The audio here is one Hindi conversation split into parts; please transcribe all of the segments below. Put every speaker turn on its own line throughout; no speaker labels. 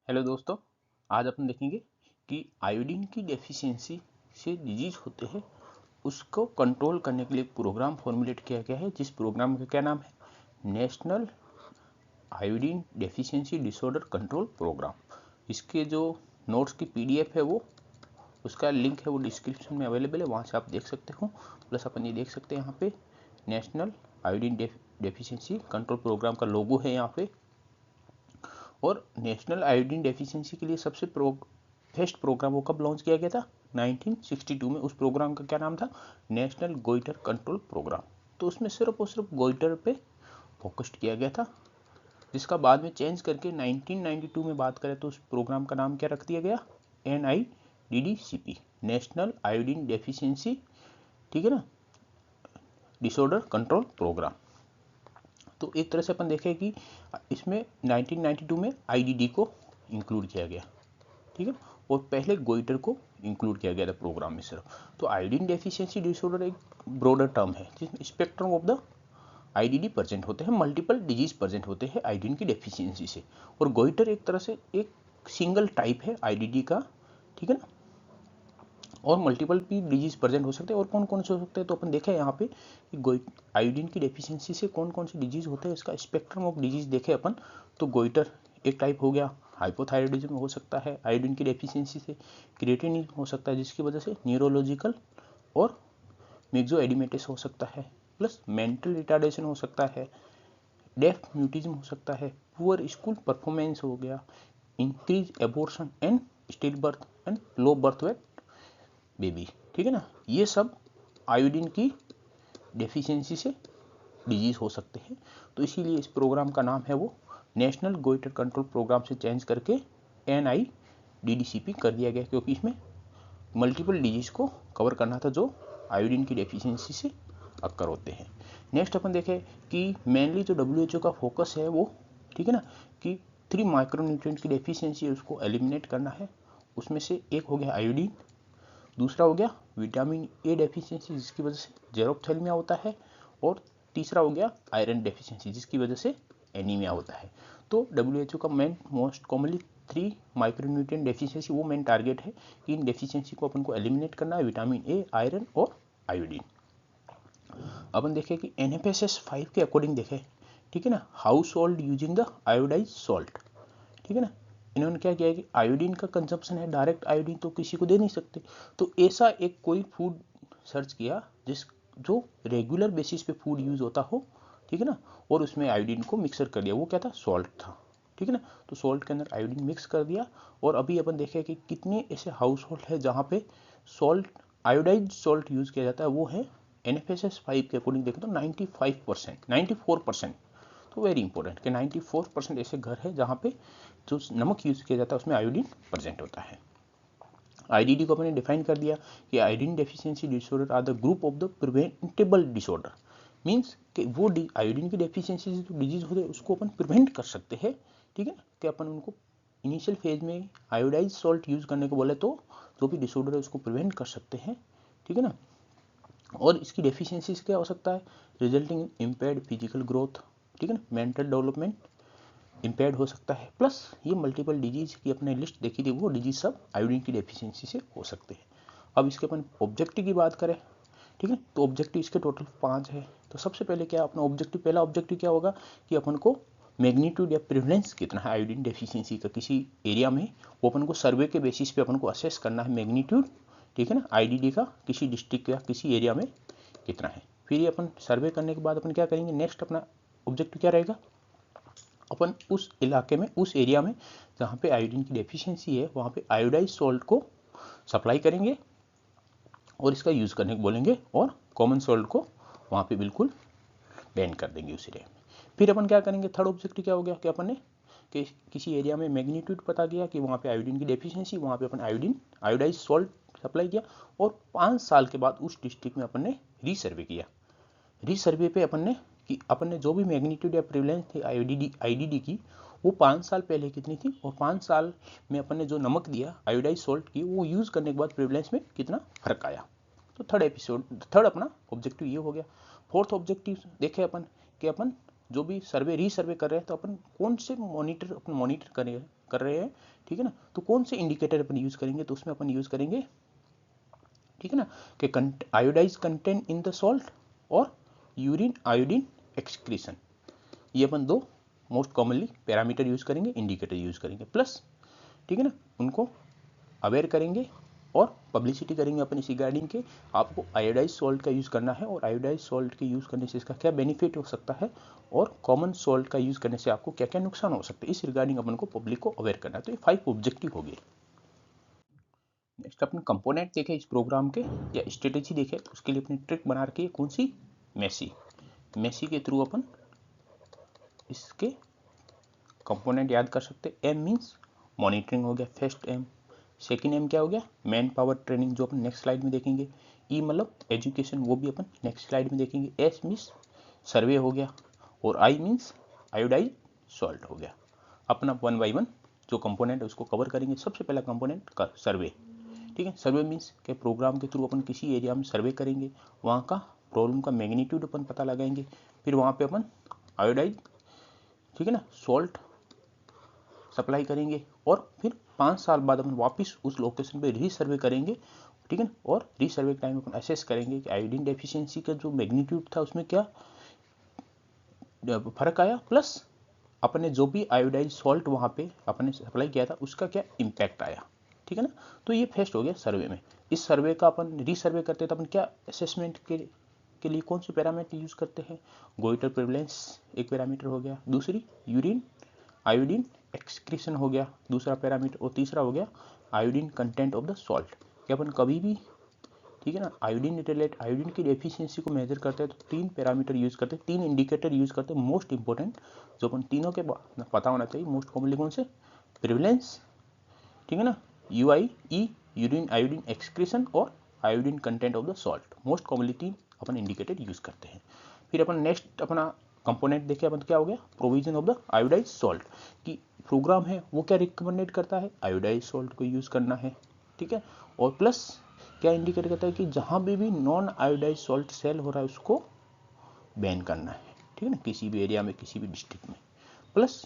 हेलो दोस्तों, आज अपन देखेंगे कि आयोडीन की डेफिशिएंसी से डिजीज होते हैं उसको कंट्रोल करने के लिए एक प्रोग्राम फॉर्मुलेट किया गया है, जिस प्रोग्राम का क्या नाम है, national iodine deficiency disorder control programme. इसके जो नोट्स की पीडीएफ है वो उसका लिंक है वो डिस्क्रिप्शन में अवेलेबल है, वहाँ से आप देख सकते हो। प्लस अपन ये देख सकते हैं यहाँ पे national iodine deficiency control programme का लोगो है यहाँ पे। और नेशनल आयोडीन डेफिशिएंसी के लिए सबसे फर्स्ट प्रोग्राम वो कब लॉन्च किया गया था, 1962 में। उस प्रोग्राम का क्या नाम था, नेशनल गोइटर कंट्रोल प्रोग्राम। तो उसमें सिर्फ और सिर्फ गोइटर पे फोकस्ड किया गया था, जिसका बाद में चेंज करके 1992 में बात करें तो उस प्रोग्राम का नाम क्या रख दिया गया, NIDDCP, नेशनल आयोडीन डेफिशिएंसी, ठीक है ना, डिसऑर्डर कंट्रोल प्रोग्राम। तो एक तरह से अपन देखें कि इसमें 1992 में IDD को इंक्लूड किया गया, ठीक है, और पहले गोइटर को इंक्लूड किया गया था प्रोग्राम में सिर्फ। तो आयोडीन डेफिशिएंसी डिसऑर्डर एक ब्रॉडर टर्म है जिसमें spectrum of the IDD present होते हैं, मल्टीपल डिजीज प्रेजेंट होते हैं आयोडीन की डेफिशिएंसी से। और गोइटर एक तरह से एक सिंगल टाइप है IDD का, ठीक है ना, और मल्टीपल भी डिजीज प्रेजेंट हो सकते हैं। और कौन कौन से हो सकते हैं, तो अपन देखें यहाँ पे कि आयोडीन की डेफिशिएंसी से कौन कौन से डिजीज होते हैं, इसका स्पेक्ट्रम ऑफ डिजीज देखें अपन। तो गोइटर एक टाइप हो गया, हाइपोथायरॉयडिज्म हो सकता है आयोडीन की डेफिशिएंसी से, क्रिएटिनिन हो सकता है जिसकी वजह से न्यूरोलॉजिकल और मिक्सो एडिमेटिस हो सकता है, प्लस मेंटल रिटार्डेशन हो सकता है, डेफ म्यूटिज्म हो सकता है, पुअर स्कूल परफॉर्मेंस हो गया, increase abortion and still birth and low birth weight baby, ठीक है ना। ये सब आयोडीन की डेफिशिएंसी से डिजीज हो सकते हैं। तो इसीलिए इस प्रोग्राम का नाम है वो नेशनल गोइटर कंट्रोल प्रोग्राम से चेंज करके NIDDCP कर दिया गया, क्योंकि इसमें मल्टीपल डिजीज को कवर करना था जो आयोडीन की डेफिशिएंसी से अक्कर होते हैं। नेक्स्ट अपन देखें कि मेनली जो WHO का फोकस है वो, ठीक है ना, कि 3 माइक्रोन्यूट्रिएंट की डेफिशिएंसी है उसको एलिमिनेट करना है। उसमें से एक हो गया आयोडीन, दूसरा हो गया विटामिन ए डेफिशिएंसी जिसकी वजह से जेरोप्थेल्मिया होता है, और तीसरा हो गया आयरन डेफिशिएंसी जिसकी वजह से एनीमिया होता है। तो WHO का main most commonly 3 micronutrient deficiency वो मेन टारगेट है कि इन डेफिशिएंसी को अपन को एलिमिनेट करना है, विटामिन ए, आयरन और आयोडीन। अपन देखें कि NFSS 5 के अकॉर्डिंग देखें, ठीक है ना, house hold using the iodise salt, ठीक है ना, इन्होंने क्या किया कि आयोडीन का कंजप्शन है, डायरेक्ट आयोडीन तो किसी को दे नहीं सकते, तो ऐसा एक कोई फूड सर्च किया जो रेगुलर बेसिस पे फूड यूज होता हो, ठीक है ना, और उसमें आयोडीन को मिक्सर कर दिया। वो क्या था, सॉल्ट था, ठीक है ना। तो सॉल्ट के अंदर आयोडीन मिक्स कर दिया। और अभी अपन देखें कि कितने ऐसे हाउस होल्ड है जहाँ पे सॉल्ट, आयोडाइज सॉल्ट यूज किया जाता है, वो है NFSS 5 के अकॉर्डिंग देखें तो 95%, 94%। तो वेरी इंपॉर्टेंट कि 94% ऐसे घर है जहाँ पे जो नमक यूज किया जाता है उसमें आयोडीन प्रेजेंट होता है। IDD को मैंने डिफाइन कर दिया कि iodine deficiency disorder are the group of the preventable disorder, means कि वो आयोडीन की डेफिशिएंसी से जो डिजीज होते हैं उसको अपन प्रिवेंट कर सकते हैं, ठीक है, कि अपन उनको इनिशियल फेज में आयोडाइज सॉल्ट यूज करने को बोले तो जो भी डिसऑर्डर है उसको प्रिवेंट कर सकते हैं, ठीक है ना। और इसकी डेफिशिएंसी से क्या हो सकता है, resulting in impaired physical growth, ठीक है ना, मेंटल डेवलपमेंट इम्पेयर्ड हो सकता है, प्लस ये मल्टीपल डिजीज की अपने लिस्ट देखी थी, वो डिजीज सब आयोडीन की डेफिशिएंसी से हो सकते हैं। अब इसके अपन ऑब्जेक्टिव की बात करें, ठीक है, तो ऑब्जेक्टिव इसके टोटल 5 है। तो सबसे पहले क्या अपना ऑब्जेक्टिव, पहला ऑब्जेक्टिव क्या होगा कि अपन को मैग्नीट्यूड या प्रिवलेंस कितना है आयोडीन डेफिशिएंसी का किसी एरिया में, वो अपन को सर्वे के बेसिस पे अपन को असेस करना है मैग्नीट्यूड, ठीक है ना, IDD का किसी डिस्ट्रिक्ट या किसी एरिया में कितना है। फिर ये अपन सर्वे करने के बाद अपन क्या करेंगे, नेक्स्ट अपना ऑब्जेक्टिव क्या रहेगा, अपन उस इलाके में, उस एरिया में जहाँ पे आयोडीन की डेफिशिएंसी है वहाँ पे आयोडाइज सॉल्ट को सप्लाई करेंगे और इसका यूज़ करने को बोलेंगे, और कॉमन सॉल्ट को वहाँ पे बिल्कुल बैन कर देंगे उस एरिया में। फिर अपन क्या करेंगे, थर्ड ऑब्जेक्टिव क्या हो गया कि अपन ने कि किसी एरिया में मैग्नीट्यूड पता किया कि वहाँ पे आयोडीन की डेफिशिएंसी, वहाँ पे अपन आयोडाइज सॉल्ट सप्लाई किया, और 5 साल के बाद उस डिस्ट्रिक्ट में अपन ने रीसर्वे किया। रीसर्वे पे अपन ने जो भी मैग्नीट्यूड या प्रिवलेंस थी IDD की, वो 5 साल पहले कितनी थी, और 5 साल में अपन ने जो नमक दिया आयोडाइज सॉल्ट की, वो यूज़ करने के बाद प्रिवलेंस में कितना फर्क आया। तो थर्ड अपना ऑब्जेक्टिव ये हो गया। फोर्थ ऑब्जेक्टिव देखे अपन कि अपन जो भी रीसर्वे कर रहे हैं तो अपन कौन से मॉनिटर करें कर रहे हैं, ठीक है ना। तो कौन से इंडिकेटर अपन यूज करेंगे, तो उसमें अपन यूज करेंगे, ठीक है ना, कि iodise content in the salt और यूरिन आयोडीन एक्सक्रीशन, ये अपन दो मोस्ट कॉमनली पैरामीटर यूज करेंगे, इंडिकेटर यूज करेंगे, प्लस ठीक है ना, उनको अवेयर करेंगे और पब्लिसिटी करेंगे अपन इसी रिगार्डिंग के आपको आयोडाइज सॉल्ट का यूज़ करना है और आयोडाइज सॉल्ट के यूज़ करने से इसका क्या बेनिफिट हो सकता है और कॉमन सॉल्ट का यूज़ करने से आपको क्या क्या नुकसान हो सकते हैं, इस रिगार्डिंग अपन को पब्लिक को अवेयर करना है। तो ये 5 ऑब्जेक्टिव हो गए। नेक्स्ट अपन कंपोनेंट देखें इस प्रोग्राम के या स्ट्रेटेजी देखें, तो उसके लिए अपनी ट्रिक बना रखी है, कौन सी, मेसी के थ्रू अपन इसके कंपोनेंट याद कर सकते। एम मीन्स मॉनिटरिंग हो गया, फर्स्ट एम। सेकेंड एम क्या हो गया, मैन पावर ट्रेनिंग, जो अपन नेक्स्ट स्लाइड में देखेंगे। ई मतलब एजुकेशन, वो भी अपन नेक्स्ट स्लाइड में देखेंगे। एस मीन्स सर्वे हो गया और आई मीन्स आयोडाइज सॉल्ट हो गया। अपना 1 बाई 1 जो कंपोनेंट है उसको कवर करेंगे। सबसे पहला कंपोनेंट का सर्वे, ठीक है। सर्वे मीन्स के प्रोग्राम के थ्रू अपन किसी एरिया में सर्वे करेंगे, वहाँ का प्रॉब्लम का मैग्नीट्यूड अपन पता लगाएंगे, फिर वहाँ पे अपन आयोडाइज, ठीक है ना, सॉल्ट सप्लाई करेंगे और फिर 5 साल बाद अपन वापस उस लोकेशन पे रीसर्वे करेंगे, ठीक है ना। और रीसर्वे के टाइम अपन असेस करेंगे कि आयोडीन डेफिशिएंसी का जो मैग्नीट्यूड था उसमें क्या फर्क आया, प्लस अपने जो भी आयोडाइज सॉल्ट वहाँ पे अपने सप्लाई किया था उसका क्या इम्पैक्ट आया, ठीक है ना। तो ये फर्स्ट हो गया सर्वे में। इस सर्वे का अपन रीसर्वे करते हैं तो अपन क्या असेसमेंट के लिए कौन से पैरामीटर यूज करते हैं, गोइटर प्रेवलेंस एक पैरामीटर हो गया, दूसरी यूरिन आयोडीन एक्सक्रीशन हो गया दूसरा पैरामीटर, और तीसरा हो गया iodine content of the salt. कि अपन कभी भी, ठीक है ना, आयोडीन आयोडीन की डेफिशिएंसी को मेजर करते हैं तो 3 पैरामीटर यूज करते हैं, 3 इंडिकेटर यूज करते हैं मोस्ट इंपॉर्टेंट, जो अपन तीनों के पता होना चाहिए। मोस्ट कॉमनली कौन से, प्रेवलेंस, ठीक है ना, यूआई ई यूरिन आयोडीन एक्सक्रीशन और iodine content of the salt, most commonly 3 upon indicator use करते हैं। फिर अपन नेक्स्ट अपना कंपोनेंट देखे, अपन क्या हो गया, provision of the iodise salt की प्रोग्राम है वो क्या रिकमेंडेड करता है, आयोडाइज सॉल्ट को यूज करना है, ठीक है। और प्लस क्या इंडिकेट करता है कि जहां भी नॉन आयोडाइज सॉल्ट सेल हो रहा है उसको बैन करना है, ठीक है ना, किसी भी एरिया में किसी भी डिस्ट्रिक्ट में। प्लस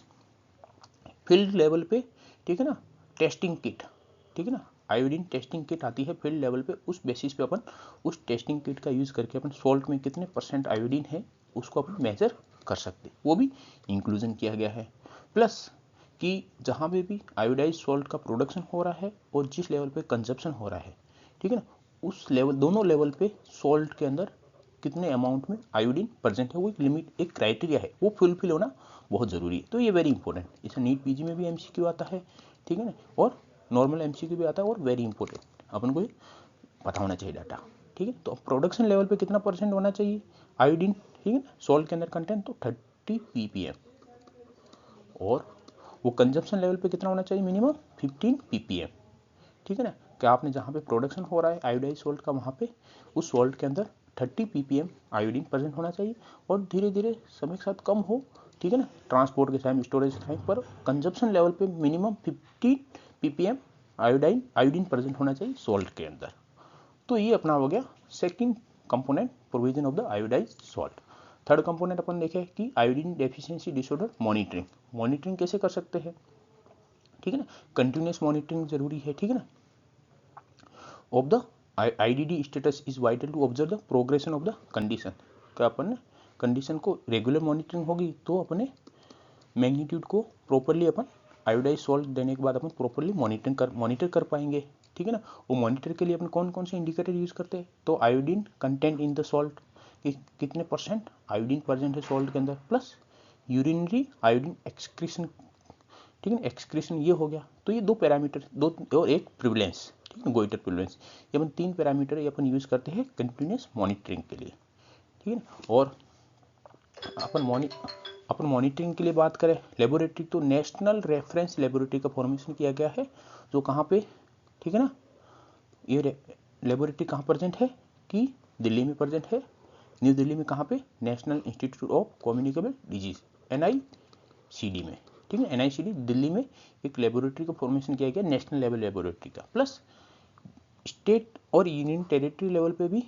फील्ड लेवल पे, ठीक है ना, टेस्टिंग किट, ठीक है ना, आयोडीन टेस्टिंग किट आती है फील्ड लेवल पे, उस बेसिस पे अपन उस टेस्टिंग किट का यूज करके अपन सॉल्ट में कितने % आयोडीन है उसको अपन मेजर कर सकते, वो भी इंक्लूजन किया गया है। प्लस कि जहाँ भी आयोडाइज सॉल्ट का प्रोडक्शन हो रहा है और जिस लेवल पे कंजप्शन हो रहा है, ठीक है ना, उस लेवल दोनों लेवल पे सॉल्ट के अंदर कितने अमाउंट में आयोडीन प्रेजेंट है, वो एक लिमिट एक क्राइटेरिया है, वो फुलफिल होना बहुत ज़रूरी है। तो ये वेरी इंपॉर्टेंट, इसे नीट पीजी में भी एमसीक्यू आता है, ठीक है ना, और नॉर्मल एमसीक्यू भी आता है, और वेरी इंपॉर्टेंट अपन को पता होना चाहिए डाटा, ठीक है। तो प्रोडक्शन लेवल पे कितना % होना चाहिए आयोडीन, ठीक है ना, सॉल्ट के अंदर कंटेंट, तो 30 ppm, और वो कंजप्शन लेवल पे कितना होना चाहिए, मिनिमम 15 ppm, ठीक है ना। कि आपने जहाँ पे प्रोडक्शन हो रहा है आयोडाइज सॉल्ट का, वहाँ पे उस सॉल्ट के अंदर 30 ppm आयोडीन प्रेजेंट होना चाहिए, और धीरे धीरे समय के साथ कम हो, ठीक है ना, ट्रांसपोर्ट के टाइम, स्टोरेज के टाइम, पर कंजप्शन लेवल पे मिनिमम 15 ppm आयोडीन प्रेजेंट होना चाहिए सॉल्ट के अंदर। तो ये अपना हो गया second component, provision of the iodise salt. Third component अपन देखें कि iodine deficiency disorder monitoring, monitoring कैसे कर सकते हैं, ठीक है ना, कंटिन्यूस मॉनिटरिंग जरूरी है, ठीक है ना, of the IDD status is vital to observe the progression of the condition. क्या अपन कंडीशन को रेगुलर मॉनिटरिंग होगी तो अपने मैग्नीट्यूड को प्रॉपरली अपन आयोडाइज सॉल्ट देने के बाद अपन प्रॉपरली मॉनिटर कर पाएंगे, ठीक है ना। वो मॉनिटर के लिए अपन कौन कौन से इंडिकेटर यूज करते हैं, तो iodine content in the salt, कितने % आयोडीन प्रेजेंट है सॉल्ट के अंदर, प्लस यूरिनरी आयोडीन एक्सक्रीशन, ठीक है, एक्सक्रीशन ये हो गया। तो ये 2 पैरामीटर, 2 और एक प्रिवलेंस, ठीक है, गोइटर प्रिवलेंस, ये अपन 3 पैरामीटर ये अपन यूज करते हैं कंटिन्यूस मॉनिटरिंग के लिए, ठीक है ना। और अपन मॉनिटरिंग के लिए बात करें लेबोरेटरी, तो नेशनल रेफरेंस लेबोरेटरी का फॉर्मेशन किया गया है, जो कहाँ पे, ठीक है ना, ये लेबोरेटरी कहाँ प्रेजेंट है कि दिल्ली में प्रेजेंट है, न्यू दिल्ली में, कहाँ पे, national institute of communicable disease NICD में, ठीक है, NICD दिल्ली में एक लेबोरेटरी का फॉर्मेशन किया गया नेशनल लेवल लेबोरेटरी का। प्लस स्टेट और यूनियन टेरिटरी लेवल पे भी,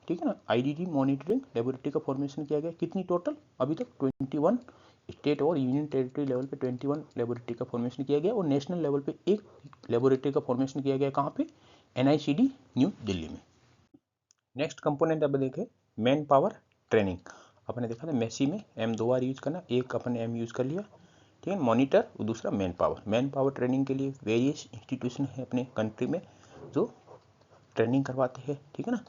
ठीक है ना, IDD मॉनिटरिंग लेबोरेटरी का फॉर्मेशन किया गया। कितनी टोटल, अभी तक 21 स्टेट और यूनियन टेरिटरी लेवल पे 21 लेबोरेटरी का फॉर्मेशन किया गया और नेशनल लेवल पे एक लेबोरेटरी का फॉर्मेशन किया गया। कहाँ पे? NICD न्यू दिल्ली में। नेक्स्ट कंपोनेंट अब देखें मैन पावर ट्रेनिंग। अपने देखा था मेसी में M 2 बार यूज करना, एक अपन M यूज कर लिया, ठीक है। मॉनिटर और दूसरा man power. Man power training के लिए वेरियस इंस्टीट्यूशन है अपने कंट्री में जो ट्रेनिंग करवाते हैं, ठीक है ना।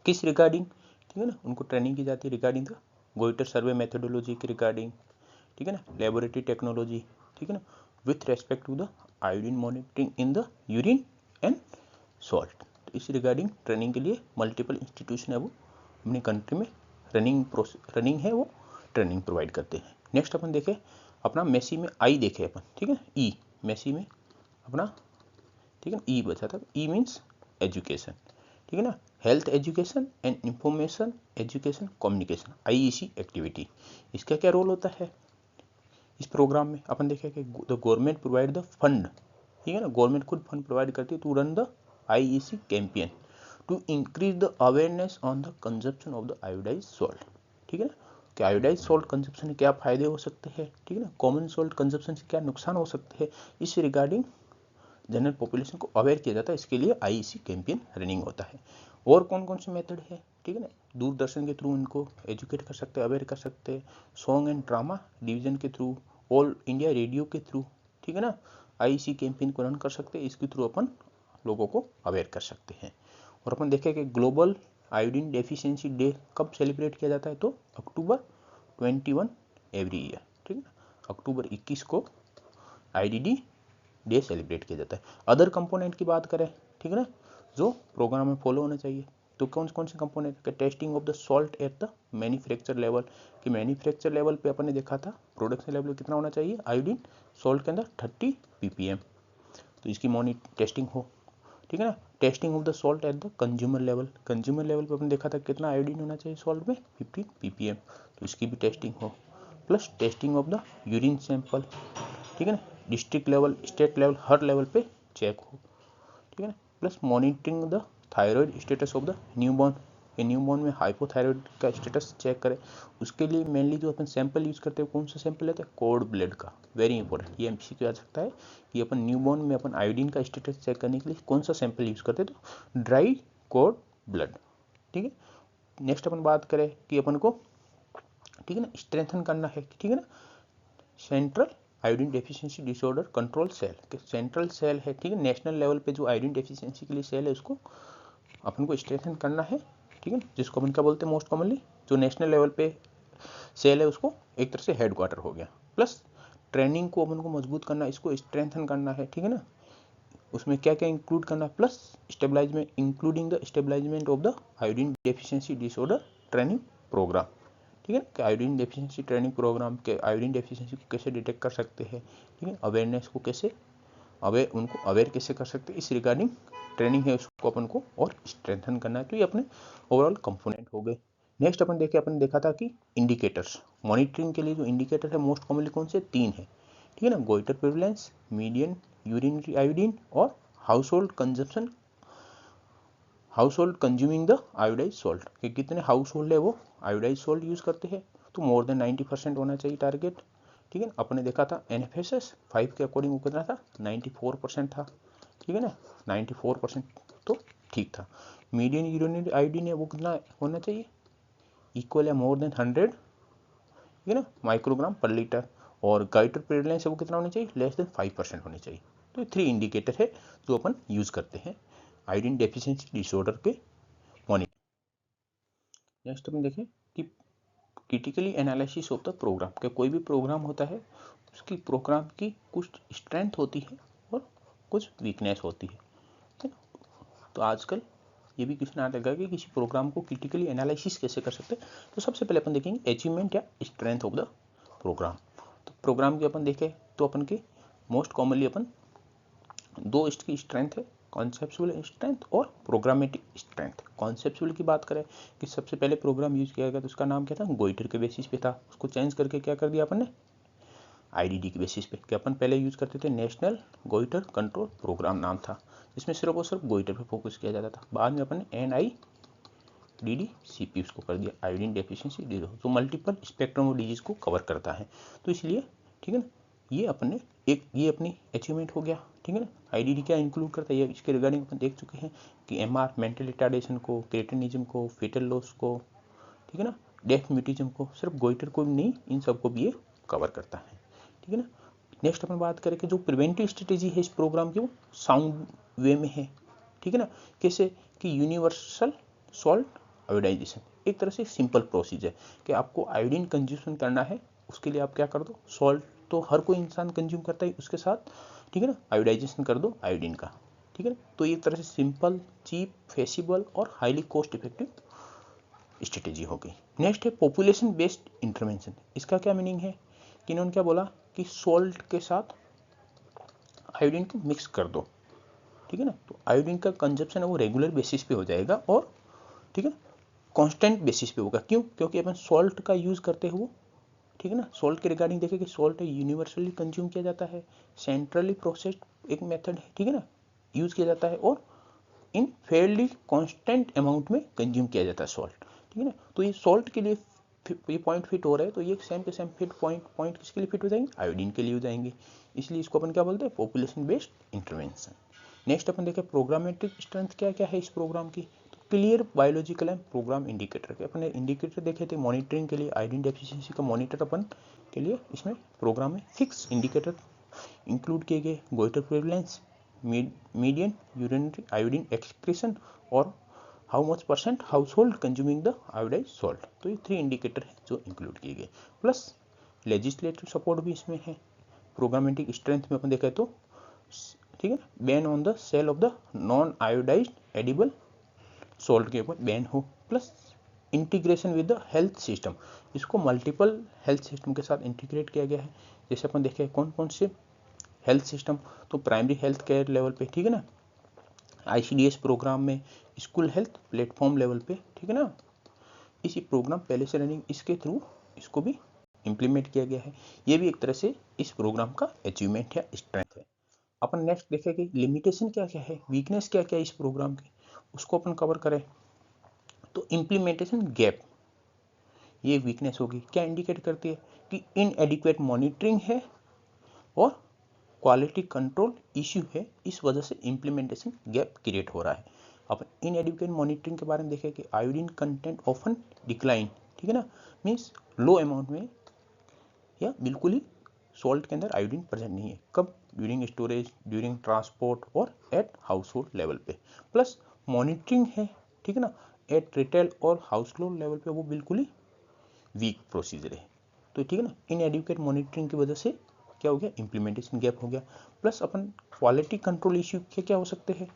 किस रिगार्डिंग, ठीक है ना, उनको ट्रेनिंग की जाती है regarding the goitre survey methodology के रिगार्डिंग, ठीक है ना, लेबोरेटरी टेक्नोलॉजी, ठीक है ना, with respect to the iodine monitoring in the urine and salt. तो इस रिगार्डिंग ट्रेनिंग के लिए मल्टीपल इंस्टीट्यूशन है वो अपनी कंट्री में रनिंग है, वो ट्रेनिंग प्रोवाइड करते हैं। नेक्स्ट अपन देखें अपना मेसी में आई देखे अपन, ठीक है, ई मेसी में अपना, ठीक है, ई बचा था। ई मीन्स एजुकेशन, ठीक है ना, health education and information education communication, IEC activity. इसका क्या रोल होता है इस प्रोग्राम में? अपन देखें कि the government provide the fund, ठीक है ना, गवर्नमेंट खुद फंड प्रोवाइड करती है to run the IEC campaign to increase the awareness on the consumption of the iodise salt, ठीक है ना, कि आयोडाइज सॉल्ट कंजप्शन से क्या फायदे हो सकते हैं, ठीक है ना, कॉमन सॉल्ट कंजप्शन से क्या नुकसान हो सकते हैं, इस रिगार्डिंग जनरल पॉपुलेशन को अवेयर किया जाता है। इसके लिए IEC कैंपेन रनिंग होता है। और कौन कौन से मेथड है, ठीक है ना, दूरदर्शन के थ्रू उनको एजुकेट कर सकते हैं, अवेयर कर सकते हैं, सॉन्ग एंड ड्रामा डिवीजन के थ्रू, ऑल इंडिया रेडियो के थ्रू, ठीक है ना, IEC कैंपेन को रन कर सकते हैं। इसके थ्रू अपन लोगों को अवेयर कर सकते हैं। और अपन देखें कि ग्लोबल आयोडीन डेफिशिएंसी डे कब सेलिब्रेट किया जाता है? तो अक्टूबर 21 एवरी ईयर, ठीक है ना, अक्टूबर 21 को IDD डे सेलिब्रेट किया जाता है। अदर कंपोनेंट की बात करें, ठीक है ना, जो प्रोग्राम में फॉलो होना चाहिए, तो कौन कौन से कंपोनेंट के? Testing of the salt at the manufacture level, कि मैन्युफैक्चर लेवल पे अपन ने देखा था प्रोडक्शन लेवल कितना होना चाहिए आयोडीन सॉल्ट के अंदर 30 ppm, तो इसकी टेस्टिंग हो, ठीक है ना। Testing of the salt at the consumer level, consumer level पे अपन देखा था कितना आयोडीन होना चाहिए सॉल्ट में 15 ppm, तो इसकी भी टेस्टिंग हो। Plus testing of the urine sample, ठीक है ना, डिस्ट्रिक्ट लेवल स्टेट लेवल हर लेवल पे चेक हो, ठीक है ना। Plus monitoring the thyroid status of the newborn, ये न्यूबॉर्न में हाइपोथायराइड का स्टेटस चेक करें। उसके लिए मेनली जो अपन सैंपल यूज करते हैं, कौन सा सैंपल लेते हैं? कॉर्ड ब्लड का, वेरी इंपॉर्टेंट, ये MCQ आ सकता है कि अपन न्यूबॉर्न में अपन आयोडीन का स्टेटस चेक करने के लिए कौन सा सैंपल यूज करते हैं? तो ड्राई कॉर्ड ब्लड, ठीक है। नेक्स्ट अपन बात करें कि अपन को, ठीक है ना, स्ट्रेंथन करना है, ठीक है ना, central iodine deficiency disorder control cell, central cell है, ठीक है, नेशनल लेवल पे जो आयोडीन डेफिशिएंसी के लिए सेल है उसको अपन को स्ट्रेंथन करना है, ठीक है, जिसको अपन क्या बोलते हैं मोस्ट कॉमनली, जो नेशनल लेवल पे सेल है उसको एक तरह से हेडक्वार्टर हो गया। प्लस ट्रेनिंग को अपन को मजबूत करना, इसको स्ट्रेंथन करना है, ठीक है ना, उसमें क्या क्या इंक्लूड करना, plus stabilisement, including the stabilisement of the iodine deficiency disorder training programme, ठीक है, कि आयोडीन डेफिशिएंसी ट्रेनिंग प्रोग्राम के आयोडीन डेफिशिएंसी को कैसे डिटेक्ट कर सकते हैं, ठीक है, अवेयरनेस को कैसे उनको अवेयर कैसे कर सकते हैं, इस रिगार्डिंग ट्रेनिंग है उसको अपन को और स्ट्रेंथन करना है। तो ये अपने ओवरऑल कंपोनेंट हो गए। नेक्स्ट अपन देखा था कि इंडिकेटर्स, मॉनिटरिंग के लिए जो इंडिकेटर है मोस्ट कॉमनली कौन से? 3 है, ठीक है ना, goitre prevalence, median urinary iodine और household consumption, household consuming the iodise salt, कि कितने हाउस होल्ड है वो आयोडाइज सॉल्ट यूज करते हैं, तो मोर देन 90% होना चाहिए टारगेट, ठीक है ना। अपने देखा था NFSS 5 के अकॉर्डिंग वो कितना था? 94% था, ठीक है ना, 94% तो ठीक था। मीडियन यूरिनरी आयोडीन है वो कितना होना चाहिए? इक्वल या मोर देन 100, ठीक है ना, माइक्रोग्राम पर लीटर। और गाइटर प्रेवलेंस है वो कितना होना चाहिए? लेस देन 5% होनी चाहिए। तो ये 3 इंडिकेटर है जो अपन यूज करते हैं आयोडीन डेफिशिएंसी डिसऑर्डर पे मॉनिटर। नेक्स्ट अपन देखें कि critically analysis of the programme, के कोई भी प्रोग्राम होता है उसकी प्रोग्राम की कुछ स्ट्रेंथ होती है और कुछ वीकनेस होती है, ठीक है। तो आजकल ये भी क्वेश्चन आता है कि किसी प्रोग्राम को क्रिटिकली एनालिसिस कैसे कर सकते हैं। तो सबसे पहले अपन देखेंगे अचीवमेंट या स्ट्रेंथ ऑफ द प्रोग्राम। तो प्रोग्राम की अपन देखें तो अपन की मोस्ट कॉमनली अपन दो इसकी स्ट्रेंथ है, कॉन्सेप्चुअल स्ट्रेंथ और प्रोग्रामेटिक स्ट्रेंथ। कॉन्सेप्चुअल की बात करें कि सबसे पहले प्रोग्राम यूज किया गया तो उसका नाम क्या था? गोइटर के बेसिस पे था, उसको चेंज करके क्या कर दिया अपन ने? IDD के बेसिस पे। कि अपन पहले यूज करते थे नेशनल गोइटर कंट्रोल प्रोग्राम नाम था, जिसमें सिर्फ और सिर्फ गोइटर पे फोकस किया जाता था। बाद में अपन ने DD CP उसको कर दिया, आयोडीन डेफिशिएंसी डिजीज, तो मल्टीपल स्पेक्ट्रम ऑफ डिजीज को कवर करता है। तो इसलिए ठीक है ना, ये अपनी अचीवमेंट हो गया। ठीक है ना, IDD क्या इंक्लूड करता है, इसके रिगार्डिंग अपन देख चुके हैं कि MR मेंटल रिटार्डेशन को, क्रेटिनिज्म को, फेटल लॉस को, ठीक है ना, डेफ म्यूटिज्म को, सिर्फ गोइटर को नहीं, इन सबको भी ये कवर करता है। ठीक है ना, नेक्स्ट अपन बात करें कि जो प्रिवेंटिव स्ट्रेटेजी है इस प्रोग्राम की वो साउंड वे में है। ठीक है ना, कैसे कि यूनिवर्सल सॉल्ट आयोडाइजेशन, एक तरह से सिंपल प्रोसीजर कि आपको आयोडीन कंज्यूम करना है, उसके लिए आप क्या कर दो, सॉल्ट तो हर कोई इंसान कंज्यूम करता है, उसके साथ ठीक है ना आयोडाइजेशन कर दो आयोडीन का। ठीक है ना, तो एक तरह से सिंपल, चीप, फेसिबल और हाईली कॉस्ट इफेक्टिव स्ट्रेटेजी हो गई। नेक्स्ट है पॉपुलेशन बेस्ड इंटरवेंशन। इसका क्या मीनिंग है कि इन्होंने क्या बोला कि सॉल्ट के साथ आयोडीन को मिक्स कर दो। ठीक है ना, तो आयोडीन का कंजप्शन है वो रेगुलर बेसिस पे हो जाएगा और ठीक है कांस्टेंट बेसिस पे होगा। क्यों? क्योंकि अपन सॉल्ट का यूज करते हैं वो, ठीक है ना, सॉल्ट के रिगार्डिंग देखें कि सॉल्ट यूनिवर्सली कंज्यूम किया जाता है, सेंट्रली प्रोसेस्ड एक मेथड है, ठीक है ना, यूज किया जाता है और इन फेयरली कांस्टेंट अमाउंट में कंज्यूम किया जाता है सॉल्ट। ठीक है ना, तो ये सॉल्ट के लिए ये पॉइंट फिट हो रहा है, तो ये सेम के सेम फिट पॉइंट किसके लिए फिट हो जाएंगे, आयोडीन के लिए हो जाएंगे। इसलिए इसको अपन क्या बोलते हैं, पॉपुलेशन बेस्ड इंटरवेंशन। नेक्स्ट अपन देखें प्रोग्रामेटिक स्ट्रेंथ क्या क्या है इस प्रोग्राम की, तो clear biological and programme indicator के अपने इंडिकेटर देखे थे मॉनिटरिंग के लिए, आयोडीन डेफिशिएंसी का मॉनिटर अपन के लिए इसमें प्रोग्राम में फिक्स इंडिकेटर इंक्लूड किए गए, goitre prevalence, median urinary iodine excretion और how much percent household consuming the iodise salt. तो ये 3 इंडिकेटर है जो इंक्लूड किए गए, प्लस लेजिस्लेटिव सपोर्ट भी इसमें है। प्रोग्रामेटिक स्ट्रेंथ में अपन देखा तो ठीक है, ban on the sale of the non iodised edible salt के ऊपर बैन हो, plus integration with the health system, इसको मल्टीपल हेल्थ सिस्टम के साथ इंटीग्रेट किया गया है। जैसे अपन देखें कौन कौन से हेल्थ सिस्टम, तो प्राइमरी हेल्थ केयर लेवल पे, ठीक है ना, ICDS प्रोग्राम में, स्कूल हेल्थ प्लेटफॉर्म लेवल पे, ठीक है ना, इसी प्रोग्राम पहले से रनिंग, इसके थ्रू इसको भी इम्प्लीमेंट किया गया है। ये भी एक तरह से इस प्रोग्राम का अचीवमेंट है, स्ट्रेंथ है। अपन नेक्स्ट देखें कि लिमिटेशन क्या क्या है, वीकनेस क्या क्या है इस प्रोग्राम की, उसको अपन कवर करें। तो इम्प्लीमेंटेशन गैप, ये वीकनेस होगी, क्या इंडिकेट करती है कि इनएडिक्वेट मॉनिटरिंग है और क्वालिटी कंट्रोल इश्यू है, इस वजह से इम्प्लीमेंटेशन गैप क्रिएट हो रहा है। अब इनएडिक्वेट मॉनिटरिंग के बारे में देखें कि आयोडीन कंटेंट ऑफन डिक्लाइन, ठीक है ना, मीन्स लो अमाउंट में या बिल्कुल ही सॉल्ट के अंदर आयोडीन प्रेजेंट नहीं है, कब, ड्यूरिंग स्टोरेज, ड्यूरिंग ट्रांसपोर्ट और एट हाउस होल्ड लेवल पे। प्लस मॉनिटरिंग है, ठीक है ना, एट रिटेल और हाउस होल्ड लेवल पे वो बिल्कुल ही वीक प्रोसीजर है। तो ठीक है ना, इनएडिक्वेट मॉनिटरिंग की वजह से क्या हो गया, इम्प्लीमेंटेशन गैप हो गया। प्लस अपन क्वालिटी कंट्रोल इश्यू क्या हो सकते हैं,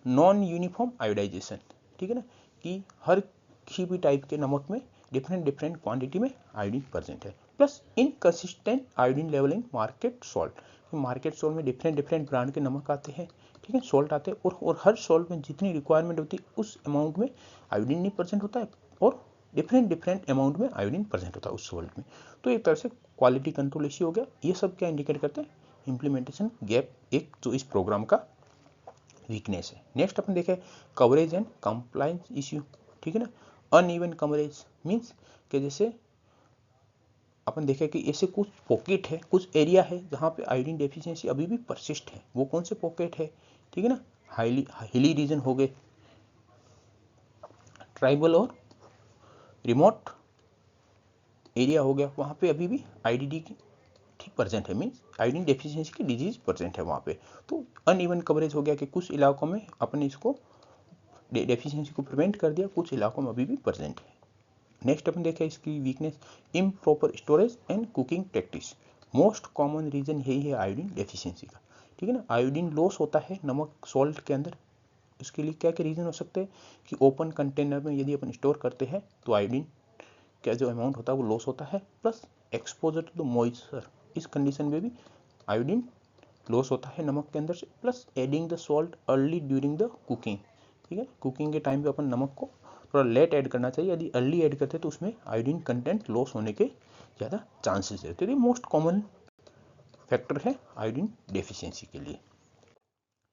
नॉन यूनिफॉर्म आयोडाइजेशन, ठीक है ना, कि हर किसी भी टाइप के नमक में डिफरेंट क्वांटिटी में आयोडीन प्रेजेंट है। Plus inconsistent iodine level in market salt, market salt में डिफरेंट ब्रांड के नमक आते हैं, ठीक है, सॉल्ट आते हैं और हर सॉल्ट में जितनी रिक्वायरमेंट होती है उस अमाउंट में आयोडीन नहीं प्रेजेंट होता है और डिफरेंट अमाउंट में आयोडीन प्रेजेंट होता है उस सॉल्ट में। तो एक तरह से क्वालिटी कंट्रोल इश्यू हो गया। ये सब क्या इंडिकेट करते हैं, इंप्लीमेंटेशन गैप, एक जो इस प्रोग्राम का वीकनेस है। नेक्स्ट अपन देखें कवरेज एंड कंप्लायंस इश्यू, ठीक है ना, अनइवन कवरेज मीन्स कि जैसे अपन देखें कि ऐसे कुछ पॉकेट है, कुछ एरिया है जहाँ पे आयोडीन डेफिशिएंसी अभी भी परसिस्ट है। वो कौन से पॉकेट है, ठीक है ना, हिली रीजन हो गए, ट्राइबल और रिमोट एरिया हो गया, वहाँ पे अभी भी आईडीडी की ठीक प्रेजेंट है, मीन्स आयोडीन डेफिशिएंसी की डिजीज प्रेजेंट है वहाँ पे। तो अनइवन कवरेज हो गया कि कुछ इलाकों में अपने इसको डेफिशिएंसी को प्रिवेंट कर दिया, कुछ इलाकों में अभी भी प्रेजेंट है। नेक्स्ट अपन देखें इसकी weakness, improper storage and cooking practice, most common reason यही है आयोडीन डेफिशिएंसी का, ठीक है ना, आयोडीन लॉस होता है नमक सॉल्ट के अंदर। इसके लिए क्या क्या रीजन हो सकते हैं कि ओपन कंटेनर में यदि अपन स्टोर करते हैं तो आयोडीन का जो अमाउंट होता है वो लॉस होता है, plus exposure to the moisture, इस कंडीशन में भी आयोडीन लॉस होता है नमक के अंदर से, plus adding the salt early during the cooking, ठीक है, कुकिंग के टाइम पे अपन नमक को थोड़ा लेट ऐड करना चाहिए, यदि अर्ली ऐड करते हैं तो उसमें आयोडीन कंटेंट लॉस होने के ज़्यादा चांसेस रहते हैं। मोस्ट कॉमन फैक्टर है आयोडीन डेफिशिएंसी के लिए।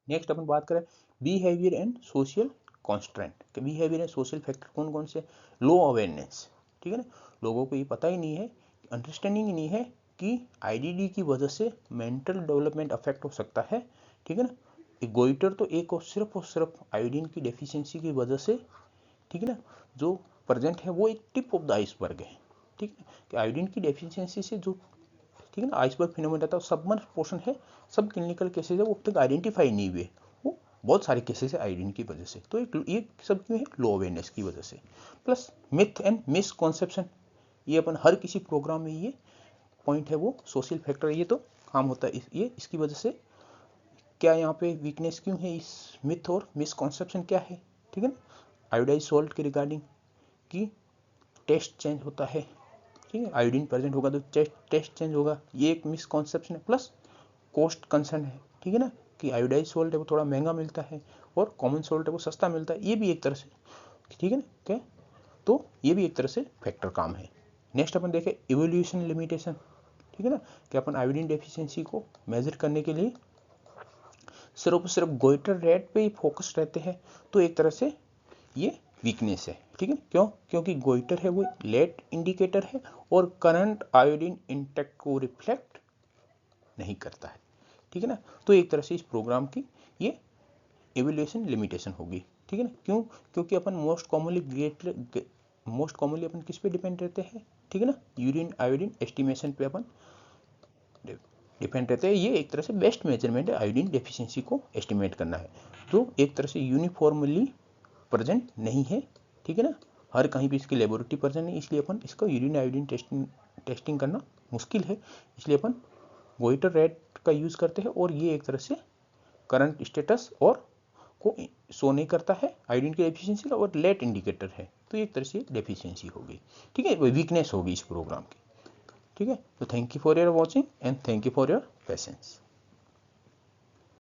नेक्स्ट अपन बात करें बिहेवियर एंड सोशल कॉन्स्ट्रेंट कि बिहेवियर एंड सोशल फैक्टर कौन कौन से, लो अवेयरनेस, ठीक है ना, लोगों को ये पता ही नहीं है, अंडरस्टैंडिंग ही नहीं है कि आईडीडी की वजह से मेंटल डेवलपमेंट अफेक्ट हो सकता है, ठीक है ना। गोइटर तो एक और सिर्फ आयोडीन की डेफिशिएंसी की वजह से, ठीक है ना, जो प्रेजेंट है वो एक टिप ऑफ द आइसबर्ग है, ठीक है, कि आयोडीन की डेफिशिएंसी से जो, ठीक है ना, आइसबर्ग फिनोमेना था, सबमर्ज पोर्शन है, सब क्लिनिकल केसेस है वो अब तक आइडेंटिफाई नहीं हुए, वो बहुत सारे केसेस है आयोडीन की वजह से। तो ये सब क्यों है, लो अवेयरनेस की वजह से, प्लस मिथ एंड मिसकॉन्सेप्शन, ये अपन हर किसी प्रोग्राम में ये पॉइंट है, वो सोशल फैक्टर ये तो काम होता है, ये इसकी वजह से क्या यहाँ पे वीकनेस क्यों है, इस मिथ और मिसकॉन्सेप्शन क्या है, ठीक है ना, आयोडाइज सॉल्ट के रिगार्डिंग कि टेस्ट चेंज होता है, ठीक है, आयोडीन प्रेजेंट होगा तो टेस्ट चेंज होगा, ये एक मिसकॉन्सेप्शन है, प्लस कॉस्ट कंसर्न है, ठीक है ना, कि आयोडाइज सॉल्ट है वो थोड़ा महंगा मिलता है और कॉमन सॉल्ट है वो सस्ता मिलता है, ये भी एक तरह से, ठीक है ना, क्या, तो ये भी एक तरह से फैक्टर काम है। नेक्स्ट अपन देखें इवोल्यूशन लिमिटेशन, ठीक है ना, कि अपन आयोडीन डेफिशिएंसी को मेजर करने के लिए सिर्फ गोइटर रेट पे ही फोकस रहते हैं, तो एक तरह से ये वीकनेस है, ठीक है, क्यों, क्योंकि गोइटर है वो लेट इंडिकेटर है और करंट आयोडीन इंटेक्ट को रिफ्लेक्ट नहीं करता है, ठीक है ना, तो एक तरह से इस प्रोग्राम की ये इवैल्यूएशन लिमिटेशन होगी, ठीक है ना, क्यों, क्योंकि अपन मोस्ट कॉमनली अपन किस पे डिपेंड रहते हैं, ठीक है ना, यूरिन आयोडीन एस्टिमेशन पे अपन डिपेंड रहते हैं, ये एक तरह से बेस्ट मेजरमेंट है आयोडीन डेफिशिएंसी को एस्टिमेट करना है, तो एक तरह से यूनिफॉर्मली प्रेजेंट नहीं है, ठीक है ना, हर कहीं भी इसकी लेबोरेटरी प्रेजेंट नहीं, इसलिए अपन इसका यूरिन आयोडीन टेस्टिंग करना मुश्किल है, इसलिए अपन गोइटर रेट का यूज करते हैं, और ये एक तरह से करंट स्टेटस और को शो नहीं करता है आयोडीन की डेफिशिएंसी का, और लेट इंडिकेटर है, तो एक तरह से डेफिशिएंसी होगी, ठीक है, वीकनेस होगी इस प्रोग्राम की, ठीक है। तो thank you for your watching and thank you for your patience.